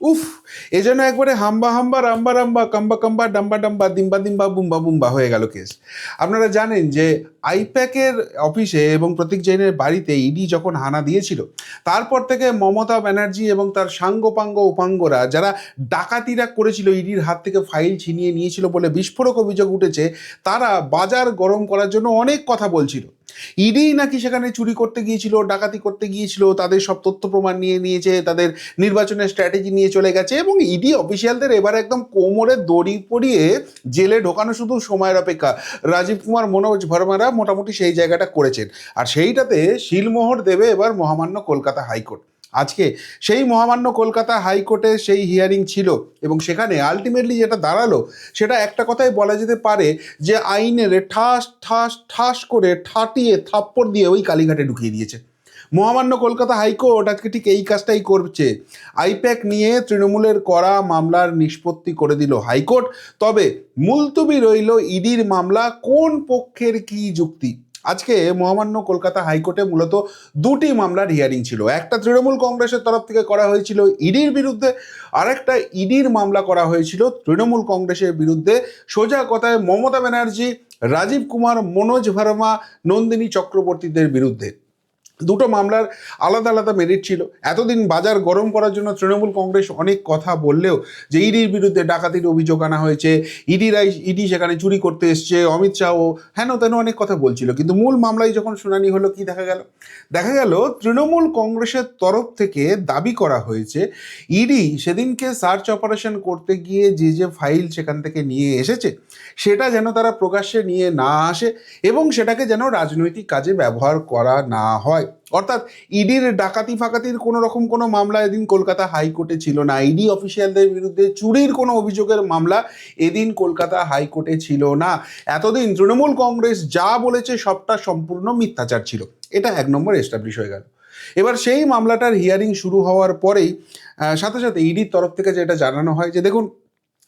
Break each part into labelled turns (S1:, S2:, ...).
S1: উফ, এ যেন একবারে হাম্বা হাম্বা রাম্বা রাম্বা কাম্বা কাম্বা ডাম্বা ডাম্বা দিম্বা দিম্বা বুম্বা বুম্বা হয়ে গেল কেস। আপনারা জানেন যে আইপ্যাকের অফিসে এবং প্রতীক জৈনের বাড়িতে ইডি যখন হানা দিয়েছিল, তারপর থেকে মমতা ব্যানার্জি এবং তার সাঙ্গপাঙ্গ উপাঙ্গরা যারা ডাকাতিরা করেছিল, ইডির হাত থেকে ফাইল ছিনিয়ে নিয়েছিল বলে বিস্ফোরক অভিযোগ উঠেছে, তারা বাজার গরম করার জন্য অনেক কথা বলছিল। ইডি নাকি সেখানে চুরি করতে গিয়েছিল, ডাকাতি করতে গিয়েছিল, তাদের সব তথ্য প্রমাণ নিয়ে নিয়েছে, তাদের নির্বাচনের স্ট্র্যাটেজি নিয়ে চলে গেছে, এবং ইডি অফিসিয়ালদের এবার একদম কোমরে দড়ি পরিয়ে জেলে ঢোকানো শুধু সময়ের অপেক্ষা। রাজীব কুমার, মনোজ ভার্মারা মোটামুটি সেই জায়গাটা করেছেন, আর সেইটাতে শিলমোহর দেবে এবার মহামান্য কলকাতা হাইকোর্ট। আজকে সেই মহামান্য কলকাতা হাইকোর্টে সেই হিয়ারিং ছিল, এবং সেখানে আলটিমেটলি যেটা দাঁড়ালো সেটা একটা কথাই বলা যেতে পারে যে আইনের ঠাস ঠাস ঠাস করে ঠাটিয়ে থাপ্পড় দিয়ে ওই কালীঘাটে ঢুকিয়ে দিয়েছে। মহামান্য কলকাতা হাইকোর্ট আজকে ঠিক এই কাজটাই করছে। আইপ্যাক নিয়ে তৃণমূলের করা মামলার নিষ্পত্তি করে দিল হাইকোর্ট, তবে মুলতুবি রইল ইডির মামলা কোন পক্ষের কি যুক্তি। আজকে মহামান্য কলকাতা হাইকোর্টে মূলত দুটি মামলার হিয়ারিং ছিল। একটা তৃণমূল কংগ্রেসের তরফ থেকে করা হয়েছিল ইডির বিরুদ্ধে, আর একটা ইডির মামলা করা হয়েছিল তৃণমূল কংগ্রেসের বিরুদ্ধে। সোজা কথায় মমতা ব্যানার্জি, রাজীব কুমার, মনোজ ভার্মা, নন্দিনী চক্রবর্তীদের বিরুদ্ধে। দুটো মামলার আলাদা আলাদা মেরিট ছিল। এতদিন বাজার গরম করার জন্য তৃণমূল কংগ্রেস অনেক কথা বললেও যে ইডির বিরুদ্ধে ডাকাতির অভিযোগ আনা হয়েছে, ইডি সেখানে চুরি করতে এসছে, অমিত শাহ হেন তেন অনেক কথা বলছিল, কিন্তু মূল মামলায় যখন শুনানি হলো কি দেখা গেল তৃণমূল কংগ্রেসের তরফ থেকে দাবি করা হয়েছে ইডি সেদিনকে সার্চ অপারেশন করতে গিয়ে যে ফাইল সেখান থেকে নিয়ে এসেছে সেটা যেন তারা প্রকাশ্যে নিয়ে না আসে, এবং সেটাকে যেন রাজনৈতিক কাজে ব্যবহার করা না হয়। অর্থাৎ ইডির ডাকাতি ফাকাতির কোনো রকম কোনো মামলা এদিন কলকাতা হাইকোর্টে ছিল না, ইডি অফিসিয়ালদের বিরুদ্ধে চুরির কোনো অভিযোগের মামলা এদিন কলকাতা হাইকোর্টে ছিল না। এতদিন তৃণমূল কংগ্রেস যা বলেছে সবটা সম্পূর্ণ মিথ্যাচার ছিল, এটা এক নম্বর এস্টাবলিশ হয়ে গেল। এবার সেই মামলাটার হিয়ারিং শুরু হওয়ার পরেই সাথে সাথে ইডির তরফ থেকে যেটা জানানো হয় যে দেখুন,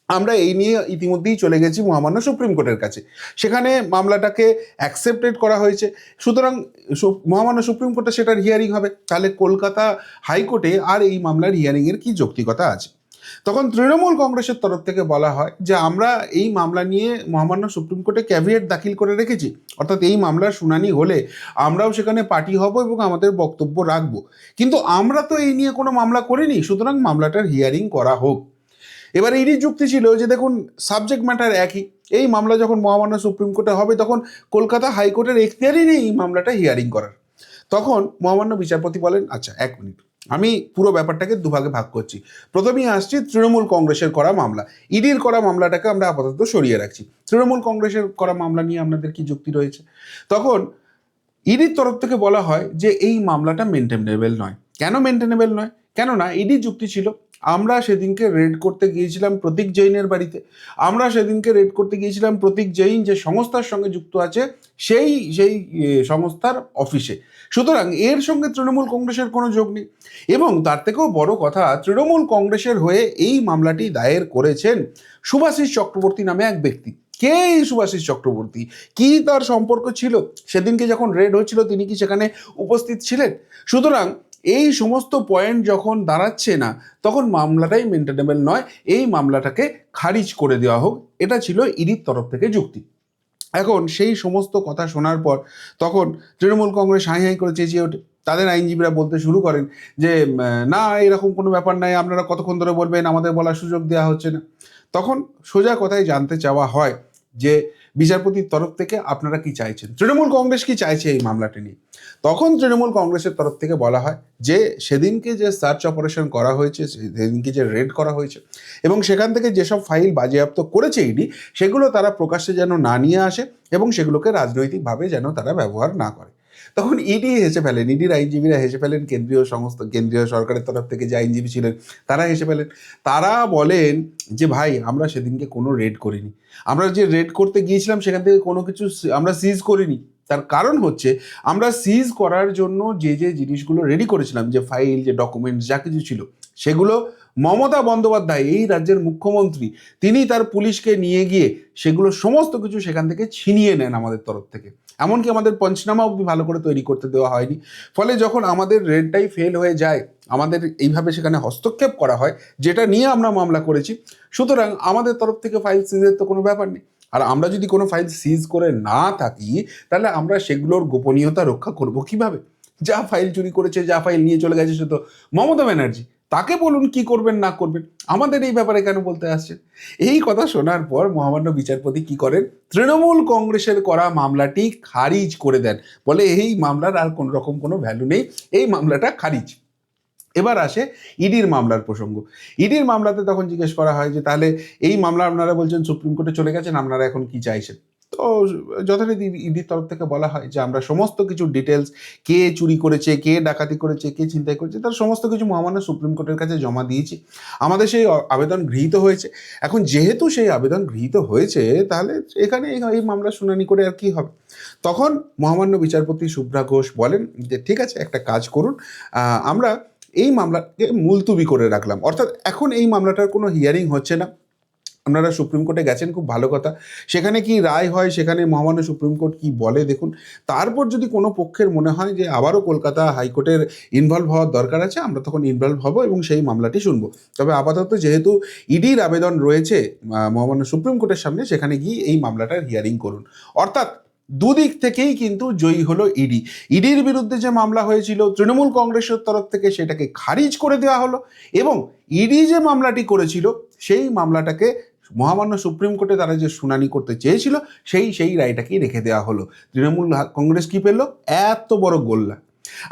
S1: আমরা এই নিয়ে ইতিমধ্যেই চলে গেছি মহামান্য সুপ্রিম কোর্টের কাছে, সেখানে মামলাটাকে অ্যাকসেপ্টেড করা হয়েছে, সুতরাং মহামান্য সুপ্রিম কোর্টে সেটার হিয়ারিং হবে, তাহলে কলকাতা হাইকোর্টে আর এই মামলার হিয়ারিংয়ের কি যৌক্তিকতা আছে। তখন তৃণমূল কংগ্রেসের তরফ থেকে বলা হয় যে আমরা এই মামলা নিয়ে মহামান্য সুপ্রিম কোর্টে ক্যাভিয়েট দাখিল করে রেখেছি, অর্থাৎ এই মামলার শুনানি হলে আমরাও সেখানে পার্টি হব এবং আমাদের বক্তব্য রাখবো, কিন্তু আমরা তো এই নিয়ে কোনো মামলা করিনি, সুতরাং মামলাটার হিয়ারিং করা হোক। এবার এরই যুক্তি ছিল যে দেখুন, সাবজেক্ট ম্যাটার একই, এই মামলা যখন মহামান্য সুপ্রিম কোর্টে হবে তখন কলকাতা হাইকোর্টের এখতিয়ারই নেই এই মামলাটা হিয়ারিং করার। তখন মহামান্য বিচারপতি বলেন, আচ্ছা এক মিনিট, আমি পুরো ব্যাপারটাকে দুভাগে ভাগ করছি। প্রথমেই আসছি তৃণমূল কংগ্রেসের করা মামলা, ইডির করা মামলাটাকে আমরা আপাতত সরিয়ে রাখছি, তৃণমূল কংগ্রেসের করা মামলা নিয়ে আপনাদের কি যুক্তি রয়েছে। তখন ইডির তরফ থেকে বলা হয় যে এই মামলাটা মেনটেনেবল নয়। কেন মেনটেনেবল নয়? কেননা ইডির যুক্তি ছিল আমরা সেদিনকে রেড করতে গিয়েছিলাম প্রতীক জৈনের বাড়িতে, আমরা সেদিনকে রেড করতে গিয়েছিলাম প্রতীক জৈন যে সংস্থার সঙ্গে যুক্ত আছে সেই সেই সংস্থার অফিসে, সুতরাং এর সঙ্গে তৃণমূল কংগ্রেসের কোনো যোগ নেই। এবং তার থেকেও বড় কথা, তৃণমূল কংগ্রেসের হয়ে এই মামলাটি দায়ের করেছেন শুভাশিস চক্রবর্তী নামে এক ব্যক্তি। কে এই শুভাশিস চক্রবর্তী? কি তার সম্পর্ক ছিল? সেদিনকে যখন রেড হচ্ছিল তিনি কি সেখানে উপস্থিত ছিলেন? সুতরাং এই সমস্ত পয়েন্ট যখন দাঁড়াচ্ছে না, তখন মামলাটাই মেনটেনেবল নয়, এই মামলাটাকে খারিজ করে দেওয়া হোক, এটা ছিল ইডির তরফ থেকে যুক্তি। এখন সেই সমস্ত কথা শোনার পর তখন তৃণমূল কংগ্রেস হাই হাই করে চেঁচিয়ে ওঠে, তাদের আইনজীবীরা বলতে শুরু করেন যে না, এরকম কোনো ব্যাপার নাই, আপনারা কতক্ষণ ধরে বলবেন, আমাদের বলার সুযোগ দেওয়া হচ্ছে না। তখন সোজা কথায় জানতে চাওয়া হয় যে বিচারপতির তরফ থেকে আপনারা কি চাইছেন, তৃণমূল কংগ্রেস কি চাইছে এই মামলাটি নিয়ে। তখন তৃণমূল কংগ্রেসের তরফ থেকে বলা হয় যে সেদিনকে যে সার্চ অপারেশন করা হয়েছে, সেদিনকে যে রেড করা হয়েছে এবং সেখান থেকে যেসব ফাইল বাজেয়াপ্ত করেছে ইডি, সেগুলো তারা প্রকাশ্যে যেন না নিয়ে আসে এবং সেগুলোকে রাজনৈতিকভাবে যেন তারা ব্যবহার না করে। তখন ইডি হেসে ফেলেন, ইডির আইনজীবীরা হেসে ফেলেন, কেন্দ্রীয় সরকারের তরফ থেকে যে আইনজীবী ছিলেন তারা হেসে ফেলেন। তারা বলেন যে ভাই, আমরা সেদিনকে কোনো রেড করিনি, আমরা যে রেড করতে গিয়েছিলাম সেখান থেকে কোনো কিছু আমরা সিজ করিনি। তার কারণ হচ্ছে আমরা সিজ করার জন্য যে যে জিনিসগুলো রেডি করেছিলাম, যে ফাইল, যে ডকুমেন্টস, যা কিছু ছিল, সেগুলো মমতা বন্দ্যোপাধ্যায় এই রাজ্যের মুখ্যমন্ত্রী, তিনি তার পুলিশকে নিয়ে গিয়ে সেগুলো সমস্ত কিছু সেখান থেকে ছিনিয়ে নেন আমাদের তরফ থেকে। এমনকি আমাদের পঞ্চনামা অবধি ভালো করে তৈরি করতে দেওয়া হয়নি। ফলে যখন আমাদের রেডটাই ফেল হয়ে যায়, আমাদের এইভাবে সেখানে হস্তক্ষেপ করা হয়, যেটা নিয়ে আমরা মামলা করেছি। সুতরাং আমাদের তরফ থেকে ফাইল সিজের তো কোনো ব্যাপার নেই। আর আমরা যদি কোনো ফাইল সিজ করে না থাকি, তাহলে আমরা সেগুলোর গোপনীয়তা রক্ষা করব কিভাবে? যা ফাইল চুরি করেছে, যা ফাইল নিয়ে চলে গেছে, সে তো মমতা ব্যানার্জি। তাকে বলুন কি করবেন না করবেন, আমাদের এই ব্যাপারে কেন বলতে আসছেন? এই কথা শোনার পর মহামান্য বিচারপতি কি করেন, তৃণমূল কংগ্রেসের করা মামলাটি খারিজ করে দেন। বলে এই মামলার আর কোন রকম কোনো ভ্যালু নেই, এই মামলাটা খারিজ। এবার আসে ইডির মামলার প্রসঙ্গ। ইডির মামলাতে তখন জিজ্ঞেস করা হয় যে তাহলে এই মামলা আপনারা বলছেন সুপ্রিম কোর্টে চলে গেছেন, আপনারা এখন কি চাইছেন? তো যথারীতি ইডির তরফ থেকে বলা হয় যে আমরা সমস্ত কিছু ডিটেলস, কে চুরি করেছে, কে ডাকাতি করেছে, কে ছিনতাই করেছে, তার সমস্ত কিছু মহামান্য সুপ্রিম কোর্টের কাছে জমা দিয়েছি। আমাদের সেই আবেদন গৃহীত হয়েছে। এখন যেহেতু সেই আবেদন গৃহীত হয়েছে, তাহলে এখানে এই মামলা শুনানি করে আর কি হবে? তখন মহামান্য বিচারপতি শুভ্রা ঘোষ বলেন যে ঠিক আছে, একটা কাজ করুন, আমরা এই মামলাকে মুলতুবি করে রাখলাম। অর্থাৎ এখন এই মামলাটার কোনো হিয়ারিং হচ্ছে না। আপনারা সুপ্রিম কোর্টে গেছেন, খুব ভালো কথা। সেখানে কি রায় হয়, সেখানে মহামান্য সুপ্রিম কোর্ট কি বলে দেখুন। তারপর যদি কোনো পক্ষের মনে হয় যে আবারও কলকাতা হাইকোর্টের ইনভলভ হওয়ার দরকার আছে, আমরা তখন ইনভলভ হব এবং সেই মামলাটি শুনবো। তবে আপাতত যেহেতু ইডির আবেদন রয়েছে মহামান্য সুপ্রিম কোর্টের সামনে, সেখানে গিয়ে এই মামলাটার হিয়ারিং করুন। অর্থাৎ দুদিক থেকেই কিন্তু জয়ী হলো ইডি। ইডির বিরুদ্ধে যে মামলা হয়েছিল তৃণমূল কংগ্রেসের তরফ থেকে, সেটাকে খারিজ করে দেওয়া হলো, এবং ইডি যে মামলাটি করেছিল সেই মামলাটাকে মহামান্য সুপ্রিম কোর্টে তারা যে শুনানি করতে চেয়েছিল, সেই রায়টাকেই রেখে দেওয়া হলো। তৃণমূল কংগ্রেস কি পেল? এত বড় গোল্লা।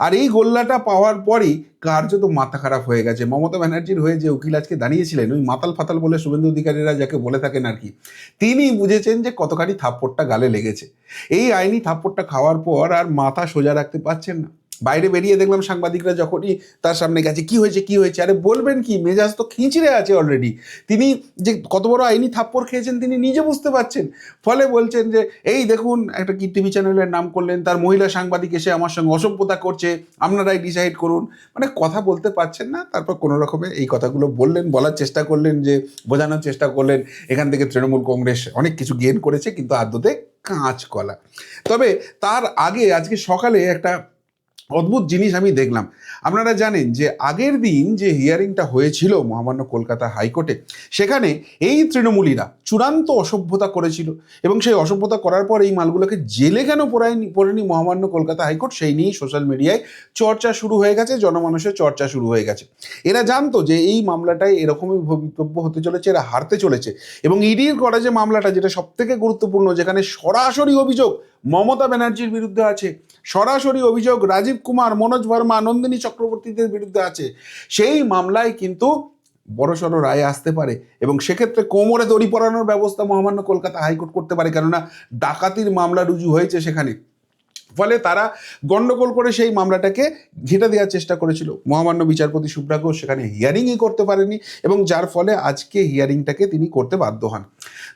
S1: আর এই গোল্লাটা পাওয়ার পরই কার্যত মাথা খারাপ হয়ে গেছে। মমতা ব্যানার্জির হয়ে যে উকিল আজকে দাঁড়িয়েছিলেন, ওই মাতাল ফাতাল বলে শুভেন্দু অধিকারীরা যাকে বলে থাকেন আর কি, তিনি বুঝেছেন যে কতখানি থাপ্পড়টা গালে লেগেছে। এই আইনি থাপ্পড়টা খাওয়ার পর আর মাথা সোজা রাখতে পারছেন না। বাইরে বেরিয়ে দেখলাম সাংবাদিকরা যখনই তার সামনে গেছে, কি হয়েছে কি হয়েছে, আরে বলবেন কি, মেজাজ তো খিঁচড়ে আছে অলরেডি। তিনি যে কত বড় আইনি থাপ্পড় খেয়েছেন তিনি নিজে বুঝতে পারছেন। ফলে বলছেন যে এই দেখুন, একটা কি টিভি চ্যানেলের নাম করলেন, তার মহিলা সাংবাদিক এসে আমার সঙ্গে অসভ্যতা করছে, আপনারাই ডিসাইড করুন। মানে কথা বলতে পারছেন না। তারপর কোনো রকমে এই কথাগুলো বললেন, বলার চেষ্টা করলেন, যে বোঝানোর চেষ্টা করলেন এখান থেকে তৃণমূল কংগ্রেস অনেক কিছু গেইন করেছে, কিন্তু আদতে কাঁচ কলা। তবে তার আগে আজকে সকালে একটা অদ্ভুত জিনিস আমি দেখলাম। আপনারা জানেন যে আগের দিন যে হিয়ারিংটা হয়েছিল মহামান্য কলকাতা হাইকোর্টে, সেখানে এই তৃণমূলীরা চূড়ান্ত অসভ্যতা করেছিল, এবং সেই অসভ্যতা করার পর এই মালগুলোকে জেলে কেন পড়েনি মহামান্য কলকাতা হাইকোর্ট, সেই নিয়েই সোশ্যাল মিডিয়ায় চর্চা শুরু হয়ে গেছে, জনমানুষের চর্চা শুরু হয়ে গেছে। এরা জানতো যে এই মামলাটায় এরকমই ভবিতব্য হতে চলেছে, এরা হারতে চলেছে, এবং ইডির করা যে মামলাটা, যেটা সব থেকে গুরুত্বপূর্ণ, যেখানে সরাসরি অভিযোগ মমতা ব্যানার্জির বিরুদ্ধে আছে, সরাসরি অভিযোগ রাজীব কুমার, মনোজ ভার্মা, নন্দিনী চক্রবর্তীদের বিরুদ্ধে আছে, সেই মামলায় কিন্তু বড়সড় রায় আসতে পারে, এবং সেক্ষেত্রে কোমরে দড়ি পরানোর ব্যবস্থা মহামান্য কলকাতা হাইকোর্ট করতে পারে, কেননা ডাকাতির মামলা রুজু হয়েছে সেখানে। ফলে তারা গন্ডগোল করে সেই মামলাটাকে ঘেঁটে দেওয়ার চেষ্টা করেছিল। মহামান্য বিচারপতি শুভ্রা ঘোষ সেখানে হিয়ারিংই করতে পারেনি, এবং যার ফলে আজকে হিয়ারিংটাকে তিনি করতে বাধ্য হন।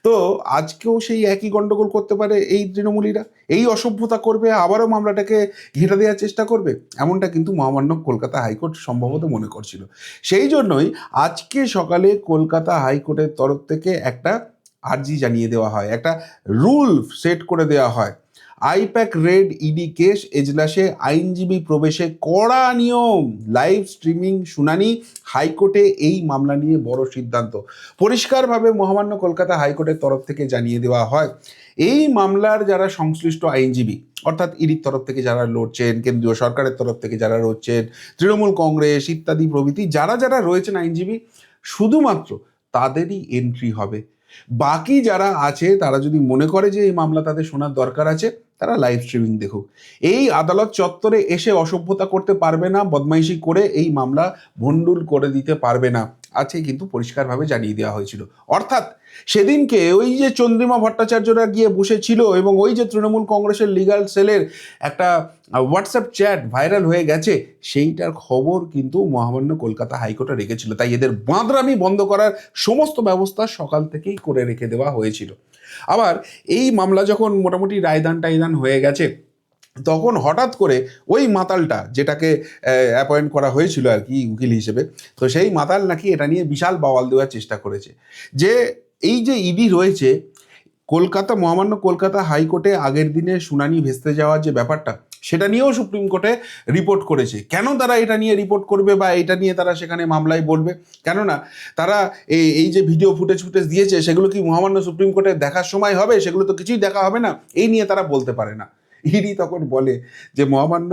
S1: তো আজকেও সেই একই গন্ডগোল করতে পারে এই তৃণমূলীরা, এই অসভ্যতা করবে, আবারও মামলাটাকে ঘেঁটে দেওয়ার চেষ্টা করবে, এমনটা কিন্তু মহামান্য কলকাতা হাইকোর্ট সম্ভবত মনে করছিল। সেই জন্যই আজকে সকালে কলকাতা হাইকোর্টের তরফ থেকে একটা আর্জি জানিয়ে দেওয়া হয়, একটা রুল সেট করে দেওয়া হয়। আইপ্যাক রেড ইডি কেস এজলাসে আইনজীবী প্রবেশে কড়া নিয়ম, লাইভ স্ট্রিমিং শুনানি, হাইকোর্টে এই মামলা নিয়ে বড় সিদ্ধান্ত। পরিষ্কারভাবে মহামান্য কলকাতা হাইকোর্টের তরফ থেকে জানিয়ে দেওয়া হয়, এই মামলার যারা সংশ্লিষ্ট আইনজীবী, অর্থাৎ ইডির তরফ থেকে যারা লড়ছেন, কেন্দ্রীয় সরকারের তরফ থেকে যারা লড়ছেন, তৃণমূল কংগ্রেস ইত্যাদি প্রভৃতি যারা যারা রয়েছেন আইনজীবী, শুধুমাত্র তাদেরই এন্ট্রি হবে। বাকি যারা আছে তারা যদি মনে করে যে এই মামলা তাদের শোনার দরকার আছে, তারা লাইভ স্ট্রিমিং দেখুক। এই আদালত চত্বরে এসে অসভ্যতা করতে পারবে না, বদমাইশি করে এই মামলা ভণ্ডুল করে দিতে পারবে না, আছে কিন্তু পরিষ্কারভাবে জানিয়ে দেওয়া হয়েছিল। অর্থাৎ সেদিনকে ওই যে চন্দ্রিমা ভট্টাচার্যরা গিয়ে বসেছিল, এবং ওই যে তৃণমূল কংগ্রেসের লিগাল সেলের একটা হোয়াটসঅ্যাপ চ্যাট ভাইরাল হয়ে গেছে, সেইটার খবর কিন্তু মহামান্য কলকাতা হাইকোর্টে রেখেছিল। তাই এদের বাঁদরামি বন্ধ করার সমস্ত ব্যবস্থা সকাল থেকেই করে রেখে দেওয়া হয়েছিল। আবার এই মামলা যখন মোটামুটি রায়দান টায়দান হয়ে গেছে, তখন হঠাৎ করে ওই মাতালটা, যেটাকে অ্যাপয়েন্ট করা হয়েছিল আর কি উকিল হিসেবে, তো সেই মাতাল নাকি এটা নিয়ে বিশাল বাওয়াল দেওয়ার চেষ্টা করেছে যে এই যে ইডি রয়েছে, কলকাতা, মহামান্য কলকাতা হাইকোর্টে আগের দিনে শুনানি ভেস্তে যাওয়ার যে ব্যাপারটা, সেটা নিয়েও সুপ্রিম কোর্টে রিপোর্ট করেছে। কেন তারা এটা নিয়ে রিপোর্ট করবে বা এটা নিয়ে তারা সেখানে মামলায় বলবে? কেননা তারা এই যে ভিডিও ফুটেজ দিয়েছে, সেগুলো কি মহামান্য সুপ্রিম কোর্টে দেখার সময় হবে? সেগুলো তো কিছুই দেখা হবে না, এই নিয়ে তারা বলতে পারে না। ইডি তখন বলে যে মহামান্য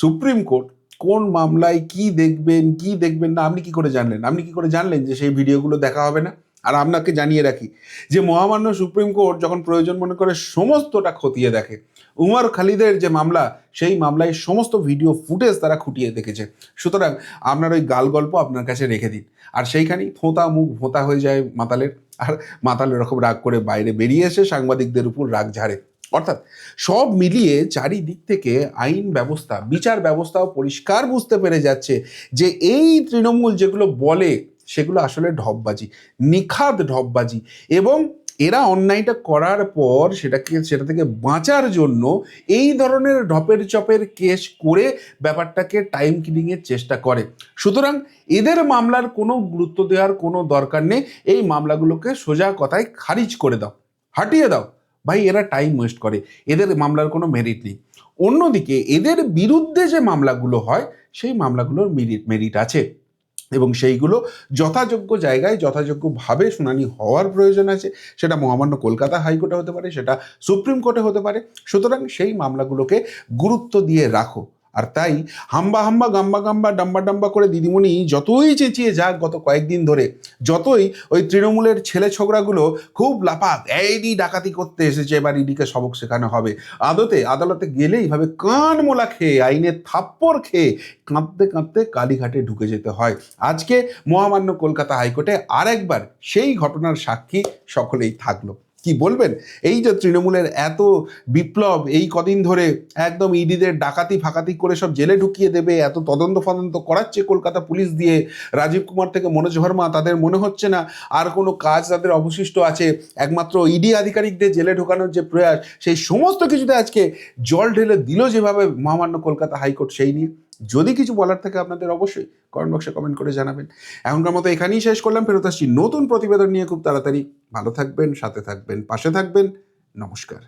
S1: সুপ্রিম কোর্ট কোন মামলায় কি দেখবেন কি দেখবেন না আপনি কি করে জানলেন? আপনি কি করে জানলেন যে সেই ভিডিওগুলো দেখা হবে না? আর আপনাকে জানিয়ে রাখি যে মহামান্য সুপ্রিম কোর্ট যখন প্রয়োজন মনে করে সমস্তটা খতিয়ে দেখে। উমর খালিদের যে মামলা, সেই মামলায় সমস্ত ভিডিও ফুটেজ তারা খুঁটিয়ে দেখেছে। সুতরাং আপনার ওই গাল গল্প আপনার কাছে রেখে দিন। আর সেইখানেই ফোঁতা মুখ ভোঁতা হয়ে যায় মাতালের, আর মাতাল এরকম রাগ করে বাইরে বেরিয়ে এসে সাংবাদিকদের উপর রাগ ঝাড়ে। অর্থাৎ সব মিলিয়ে চারিদিক থেকে আইন ব্যবস্থা, বিচার ব্যবস্থাও পরিষ্কার বুঝতে পেরে যাচ্ছে যে এই তৃণমূল যেগুলো বলে সেগুলো আসলে ঢপবাজি, নিখাদ ঢপবাজি। এবং এরা অন্যায়টা করার পর সেটা থেকে বাঁচার জন্য এই ধরনের ঢপের চপের কেস করে ব্যাপারটাকে টাইম কিলিংয়ের চেষ্টা করে। সুতরাং এদের মামলার কোনো গুরুত্ব দেওয়ার কোনো দরকার নেই। এই মামলাগুলোকে সোজা কথায় খারিজ করে দাও, হাটিয়ে দাও। ভাই এরা টাইম ওয়েস্ট করে, এদের মামলার কোনো মেরিট নেই। অন্যদিকে এদের বিরুদ্ধে যে মামলাগুলো হয়, সেই মামলাগুলোর মেরিট আছে এবং সেইগুলো যথাযোগ্য জায়গায় যথাযোগ্যভাবে শুনানি হওয়ার প্রয়োজন আছে। সেটা মহামান্য কলকাতা হাইকোর্টে হতে পারে, সেটা সুপ্রিম কোর্টে হতে পারে। সুতরাং সেই মামলাগুলোকে গুরুত্ব দিয়ে রাখো। আর তাই হাম্বা হাম্বা গাম্বা গাম্বা ডাম্বা ডাম্বা করে দিদিমণি যতই চেঁচিয়ে যাক গত কয়েকদিন ধরে, যতই ওই তৃণমূলের ছেলে ছোকরাগুলো খুব লাপাক, ইডি ডাকাতি করতে এসেছে, এবার ইডিকে সবক শেখানো হবে, আদালতে গেলেই ভাবে কান মোলা খেয়ে, আইনের থাপ্পড় খেয়ে কাঁদতে কাঁদতে কালীঘাটে ঢুকে যেতে হয়। আজকে মহামান্য কলকাতা হাইকোর্টে আরেকবার সেই ঘটনার সাক্ষী সকলেই থাকলো। কি বলবেন? এই যে তৃণমূলের এত বিপ্লব, এই কদিন ধরে একদম ইডিদের ডাকাতি ফাকাতি করে সব জেলে ঢুকিয়ে দেবে, এত তদন্ত ফদন্ত করাচ্ছে কলকাতা পুলিশ দিয়ে, রাজীব কুমার থেকে মনোজ ভার্মা, তাদের মনে হচ্ছে না আর কোনো কাজ তাদের অবশিষ্ট আছে, একমাত্র ইডি আধিকারিকদের জেলে ঢোকানোর যে প্রয়াস, সেই সমস্ত কিছুতে আজকে জল ঢেলে দিল যেভাবে মহামান্য কলকাতা হাইকোর্ট, সেই নিয়ে যদি কিছু বলার থাকে আপনাদের অবশ্যই কমেন্ট বক্সে কমেন্ট করে জানাবেন। এখনকার মতো এখানেই শেষ করলাম, ফেরত আসছি নতুন প্রতিবেদন নিয়ে খুব তাড়াতাড়ি। ভালো থাকবেন, সাথে থাকবেন, পাশে থাকবেন। নমস্কার।